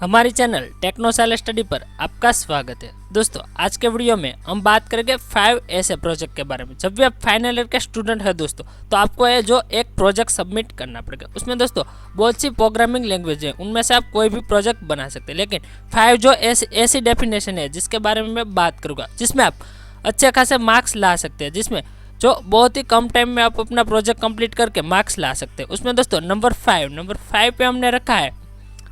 हमारी channel techno साइलेंटस्टडी पर आपका स्वागत है। दोस्तों आज के वीडियो में हम बात करेंगे 5 ऐसे प्रोजेक्ट के बारे में। जब भी आप फाइनल ईयर के स्टूडेंट है दोस्तों, तो आपको ये जो एक प्रोजेक्ट सबमिट करना पड़ेगा। उसमें दोस्तों बहुत सी प्रोग्रामिंग लैंग्वेज है, उनमें से आप कोई भी प्रोजेक्ट बना सकते हैं। लेकिन 5 जो ऐसी डेफिनेशन है जिसके बारे में मैं बात करूँगा, जिसमें आप अच्छे खासे मार्क्स ला सकते हैं, जिसमें जो बहुत ही कम टाइम में आप अपना प्रोजेक्ट कंप्लीट करके मार्क्स ला सकते हैं। उसमें दोस्तों नंबर 5 पे हमने रखा है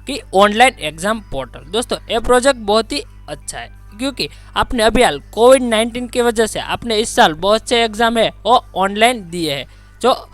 कि ऑनलाइन एग्जाम पोर्टल। दोस्तों ये प्रोजेक्ट बहुत ही अच्छा है, क्योंकि आपने अभी हाल कोविड-19 की वजह से आपने इस साल बहुत से एग्जाम है वो ऑनलाइन दिए हैं, जो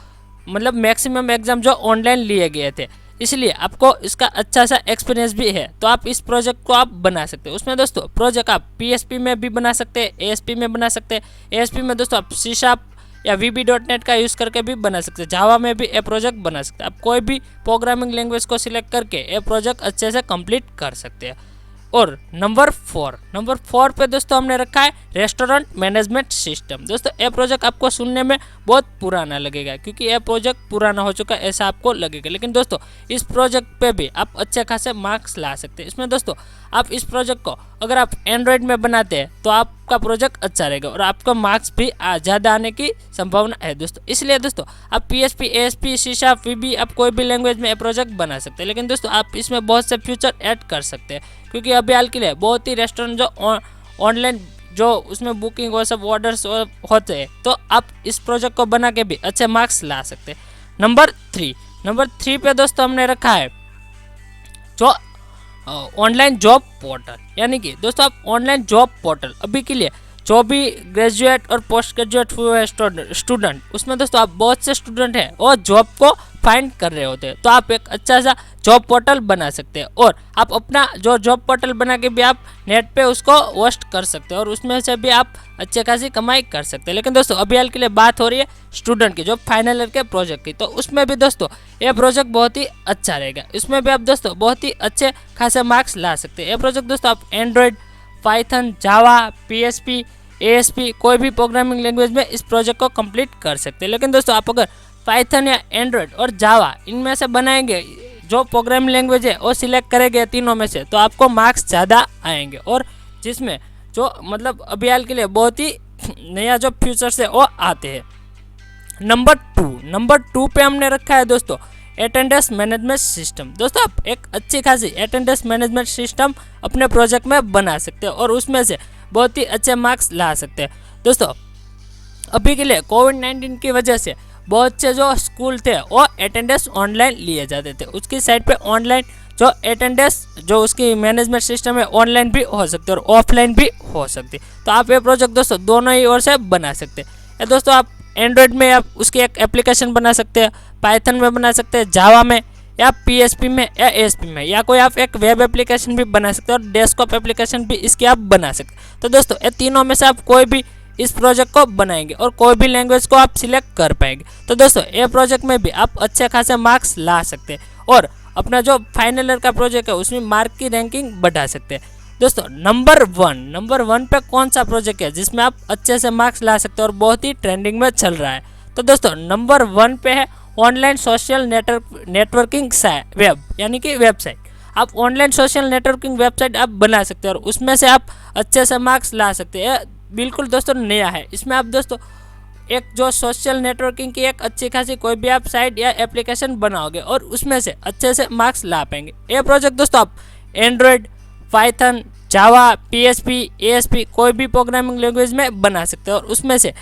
मतलब मैक्सिमम एग्जाम जो ऑनलाइन लिए गए थे, इसलिए आपको इसका अच्छा सा एक्सपीरियंस भी है। तो आप इस प्रोजेक्ट को आप बना सकते हैं। उसमें दोस्तों प्रोजेक्ट आप PHP में भी बना सकते हैं, ASP में बना सकते हैं। ASP में दोस्तों आप C# या VB.NET का यूज़ करके भी बना सकते हैं। जावा में भी ये प्रोजेक्ट बना सकते हैं। आप कोई भी प्रोग्रामिंग लैंग्वेज को सिलेक्ट करके ये प्रोजेक्ट अच्छे से कंप्लीट कर सकते हैं। और नंबर 4 पे दोस्तों हमने रखा है रेस्टोरेंट मैनेजमेंट सिस्टम। दोस्तों ये प्रोजेक्ट आपको सुनने में बहुत पुराना लगेगा, क्योंकि ये प्रोजेक्ट पुराना हो चुका है ऐसा आपको लगेगा। लेकिन दोस्तों इस प्रोजेक्ट पे भी आप अच्छे खासे मार्क्स ला सकते हैं। इसमें दोस्तों आप इस प्रोजेक्ट को अगर आप एंड्रॉयड में बनाते हैं तो आपका प्रोजेक्ट अच्छा रहेगा और आपका मार्क्स भी ज़्यादा आने की संभावना है दोस्तों। इसलिए दोस्तों आप PHP, ASP, C# VB आप कोई भी लैंग्वेज में प्रोजेक्ट बना सकते हैं। लेकिन दोस्तों आप इसमें बहुत से फीचर ऐड कर सकते हैं, क्योंकि अभी हाल के लिए बहुत ही रेस्टोरेंट जो ऑनलाइन जो उसमें बुकिंग और सब ऑर्डर्स होते हैं, तो आप इस प्रोजेक्ट को बना के भी अच्छे मार्क्स ला सकते हैं। नंबर 3 पे दोस्तों हमने रखा है जो ऑनलाइन जॉब पोर्टल। यानी कि दोस्तों आप ऑनलाइन जॉब पोर्टल अभी के लिए जो भी ग्रेजुएट और पोस्ट ग्रेजुएट हुए स्टूडेंट, उसमें दोस्तों आप बहुत से स्टूडेंट हैं और जॉब को फाइंड कर रहे होते हैं, तो आप एक अच्छा सा जॉब पोर्टल बना सकते हैं। और आप अपना जो जॉब पोर्टल बना के भी आप नेट पे उसको होस्ट कर सकते हैं और उसमें से भी आप अच्छे खासी कमाई कर सकते हैं। लेकिन दोस्तों अभी हाल के लिए बात हो रही है स्टूडेंट की, जो फाइनल ईयर के प्रोजेक्ट की, तो उसमें भी दोस्तों ये प्रोजेक्ट बहुत ही अच्छा रहेगा। इसमें भी आप दोस्तों बहुत ही अच्छे खासे मार्क्स ला सकते हैं। ये प्रोजेक्ट दोस्तों आप एंड्रॉयड, पाइथन, जावा, PHP, ASP कोई भी प्रोग्रामिंग लैंग्वेज में इस प्रोजेक्ट को कंप्लीट कर सकते हैं। लेकिन दोस्तों आप अगर पाइथन या एंड्रॉयड और जावा इनमें से बनाएंगे, जो प्रोग्रामिंग लैंग्वेज है वो सिलेक्ट करेंगे तीनों में से, तो आपको मार्क्स ज़्यादा आएंगे। और जिसमें जो मतलब अभी हाल के लिए बहुत ही नया जो फ्यूचर्स है वो आते हैं। नंबर 2 पे हमने रखा है दोस्तों अटेंडेंस मैनेजमेंट सिस्टम। दोस्तों आप एक अच्छी खासी अटेंडेंस मैनेजमेंट सिस्टम अपने प्रोजेक्ट में बना सकते हैं और उसमें से बहुत ही अच्छे मार्क्स ला सकते हैं। दोस्तों अभी के लिए कोविड-19 की वजह से बहुत से जो स्कूल थे वो अटेंडेंस ऑनलाइन लिए जाते थे। उसकी साइड पे ऑनलाइन जो अटेंडेंस जो उसकी मैनेजमेंट सिस्टम है ऑनलाइन भी हो सकती है और ऑफलाइन भी हो सकती है। तो आप ये प्रोजेक्ट दोस्तों दोनों ही ओर से बना सकते हैं। दोस्तों आप एंड्रॉयड में आप उसकी एक एप्लीकेशन बना सकते हैं, पाइथन में बना सकते हैं, जावा में या PHP में या ASP में, या कोई आप एक वेब एप्लीकेशन भी बना सकते हैं और डेस्कटॉप एप्लीकेशन भी इसकी आप बना सकते हैं। तो दोस्तों ये तीनों में से आप कोई भी इस प्रोजेक्ट को बनाएंगे और कोई भी लैंग्वेज को आप सिलेक्ट कर पाएंगे। तो दोस्तों ये प्रोजेक्ट में भी आप अच्छे खासे मार्क्स ला सकते हैं और अपना जो फाइनल ईयर का प्रोजेक्ट है उसमें मार्क की रैंकिंग बढ़ा सकते हैं। दोस्तों नंबर 1 पे कौन सा प्रोजेक्ट है जिसमें आप अच्छे से मार्क्स ला सकते हैं और बहुत ही ट्रेंडिंग में चल रहा है? तो दोस्तों नंबर 1 पे है ऑनलाइन सोशल नेटवर्किंग वेब, यानी कि वेबसाइट। आप ऑनलाइन सोशल नेटवर्किंग वेबसाइट आप बना सकते हैं और उसमें से आप अच्छे से मार्क्स ला सकते हैं। बिल्कुल दोस्तों नया है। इसमें आप दोस्तों एक जो सोशल नेटवर्किंग की एक अच्छी खासी कोई भी आप साइट या एप्लीकेशन बनाओगे और उसमें से अच्छे से मार्क्स ला पाएंगे। ये प्रोजेक्ट दोस्तों आप एंड्रॉयड, पाइथन, जावा, PHP, ASP कोई भी प्रोग्रामिंग लैंग्वेज में बना सकते हैं और उसमें से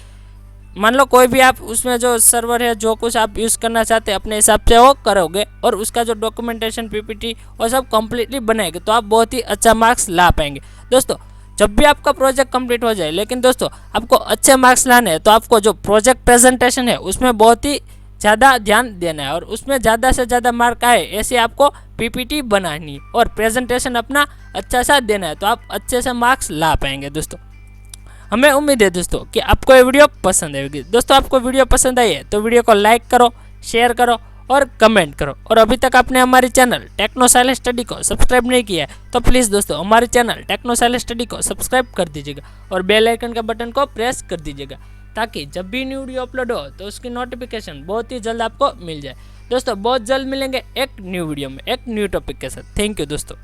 मान लो कोई भी आप उसमें जो सर्वर है जो कुछ आप यूज़ करना चाहते हैं अपने हिसाब से वो करोगे और उसका जो डॉक्यूमेंटेशन PPT वो सब कम्प्लीटली बनाएंगे, तो आप बहुत ही अच्छा मार्क्स ला पाएंगे। दोस्तों जब भी आपका प्रोजेक्ट कंप्लीट हो जाए, लेकिन दोस्तों आपको अच्छे मार्क्स लाने हैं, तो आपको जो प्रोजेक्ट प्रेजेंटेशन है उसमें बहुत ही ज़्यादा ध्यान देना है और उसमें ज़्यादा से ज़्यादा मार्क आए ऐसे आपको PPT बनानी है और प्रेजेंटेशन अपना अच्छा सा देना है, तो आप अच्छे से मार्क्स ला पाएंगे। दोस्तों हमें उम्मीद है दोस्तों कि आपको ये वीडियो पसंद आएगी। दोस्तों आपको वीडियो पसंद आई है तो वीडियो को लाइक करो, शेयर करो और कमेंट करो। और अभी तक आपने हमारी चैनल टेक्नो साइलेंटस्टडी को सब्सक्राइब नहीं किया है तो प्लीज़ दोस्तों हमारे चैनल टेक्नो साइलेंटस्टडी को सब्सक्राइब कर दीजिएगा और बेल आइकन का बटन को प्रेस कर दीजिएगा, ताकि जब भी न्यू वीडियो अपलोड हो तो उसकी नोटिफिकेशन बहुत ही जल्द आपको मिल जाए। दोस्तों बहुत जल्द मिलेंगे एक न्यू वीडियो में एक न्यू टॉपिक के साथ। थैंक यू दोस्तों।